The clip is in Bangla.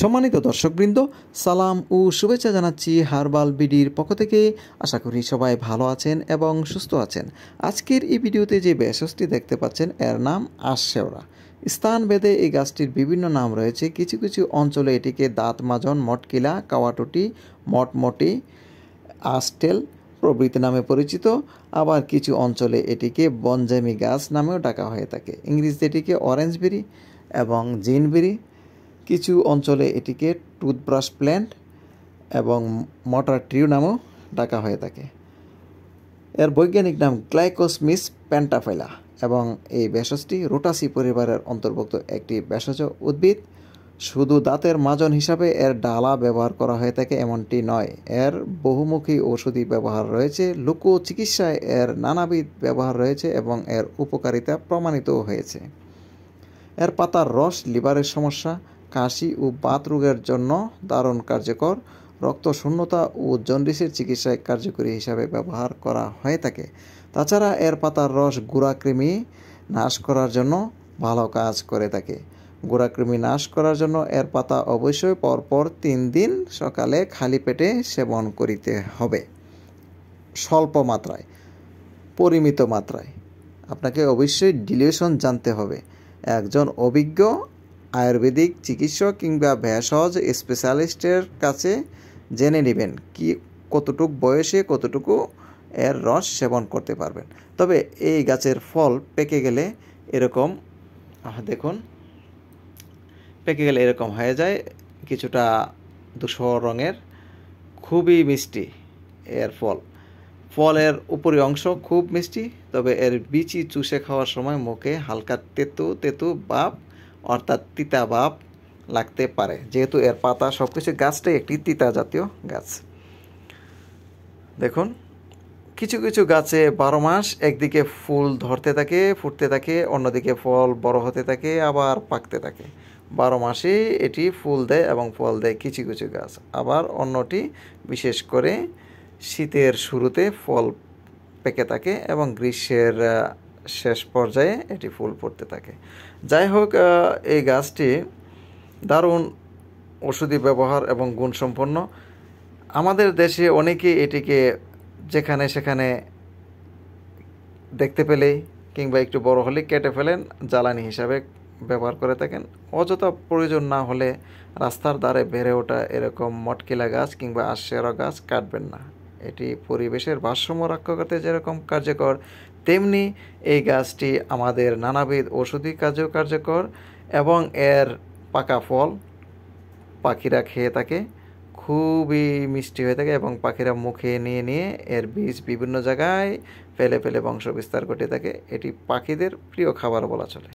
সম্মানিত দর্শকবৃন্দ, সালাম ও শুভেচ্ছা জানাচ্ছি হার্বাল বিডির পক্ষ থেকে। আশা করি সবাই ভালো আছেন এবং সুস্থ আছেন। আজকের এই ভিডিওতে যে ভেষজটি দেখতে পাচ্ছেন এর নাম আশশেওড়া। স্থানভেদে এই গাছটির বিভিন্ন নাম রয়েছে। কিছু কিছু অঞ্চলে এটিকে দাঁত মাজন, মটকিলা, কাওয়াটুটি, মটমটি, আস্টেল প্রভৃতি নামে পরিচিত। আবার কিছু অঞ্চলে এটিকে বনজামি গাছ নামেও ডাকা হয়ে থাকে। ইংরেজিতে এটিকে অরেঞ্জ বেরি এবং জিনবেরি। কিছু অঞ্চলে এটিকে টুথব্রাশ প্ল্যান্ট এবং মটার ট্রিউ নামেও ডাকা হয়ে থাকে। এর বৈজ্ঞানিক নাম গ্লাইকোসমিস প্যান্টাফাইলা এবং এই ভেষজটি রোটাসি পরিবারের অন্তর্ভুক্ত একটি ভেষজ উদ্ভিদ। শুধু দাঁতের মাজন হিসাবে এর ডালা ব্যবহার করা হয়ে থাকে এমনটি নয়, এর বহুমুখী ঔষধি ব্যবহার রয়েছে। লোক চিকিৎসায় এর নানাবিধ ব্যবহার রয়েছে এবং এর উপকারিতা প্রমাণিতও হয়েছে। এর পাতার রস লিভারের সমস্যা, কাশি ও বাত রোগের জন্য দারুণ কার্যকর। রক্ত শূন্যতা ও জন্ডিসের চিকিৎসায় কার্যকরী হিসাবে ব্যবহার করা হয়ে থাকে। তাছাড়া এর পাতার রস গুঁড়াকৃমি নাশ করার জন্য ভালো কাজ করে থাকে। গুঁড়াকৃমি নাশ করার জন্য এর পাতা অবশ্যই পরপর 3 দিন সকালে খালি পেটে সেবন করিতে হবে। স্বল্প মাত্রায়, পরিমিত মাত্রায়। আপনাকে অবশ্যই ডিলিউশন জানতে হবে। একজন অভিজ্ঞ আয়ুর্বেদিক চিকিৎসক কিংবা ভেষজ স্পেশালিস্টের কাছে জেনে নেবেন কতটুকু বয়সে কতটুকু এর রস সেবন করতে পারবেন। তবে এই গাছের ফল পেকে গেলে এরকম দেখুন, পেকে গেলে এরকম হয়ে যায়, কিছুটা ধূসর রঙের, খুবই মিষ্টি এর ফলের উপরি অংশ খুব মিষ্টি। তবে এর বিচি চুষে খাওয়ার সময় মুখে হালকা তেতু ভাব অর্থাৎ তিতা ভাব লাগতে পারে, যেহেতু এর পাতা সব কিছু, গাছটাই একটি তিতা জাতীয় গাছ। দেখুন, কিছু কিছু গাছে 12 মাস একদিকে ফুল ধরতে থাকে, ফুটতে থাকে, অন্যদিকে ফল বড় হতে থাকে, আবার পাকতে থাকে। 12 মাসেই এটি ফুল দেয় এবং ফল দেয় কিছু কিছু গাছ। আবার অন্যটি বিশেষ করে শীতের শুরুতে ফল পেকে থাকে এবং গ্রীষ্মের শেষ পর্যায়ে এটি ফুল ফুটতে থাকে। যাই হোক, এই গাছটি দারুণ ওষুধি ব্যবহার এবং গুণসম্পন্ন। আমাদের দেশে অনেকে এটিকে যেখানে সেখানে দেখতে পেলেই কিংবা একটু বড় হলে কেটে ফেলেন, জ্বালানি হিসাবে ব্যবহার করে থাকেন। অযথা প্রয়োজন না হলে রাস্তার ধারে বেড়ে ওঠা এরকম মটকিলা গাছ কিংবা আশশেওড়া গাছ কাটবেন না। এটি পরিবেশের ভারসাম্য রক্ষা করতে যেরকম কার্যকর, তেমনি এই গাছটি আমাদের নানাবিধ ঔষধি কাজেও কার্যকর এবং এর পাকা ফল পাখিরা খেয়ে থাকে, খুবই মিষ্টি হয়ে থাকে এবং পাখিরা মুখে নিয়ে নিয়ে এর বীজ বিভিন্ন জায়গায় ফেলে ফেলে বংশ বিস্তার করতে থাকে। এটি পাখিদের প্রিয় খাবার বলা চলে।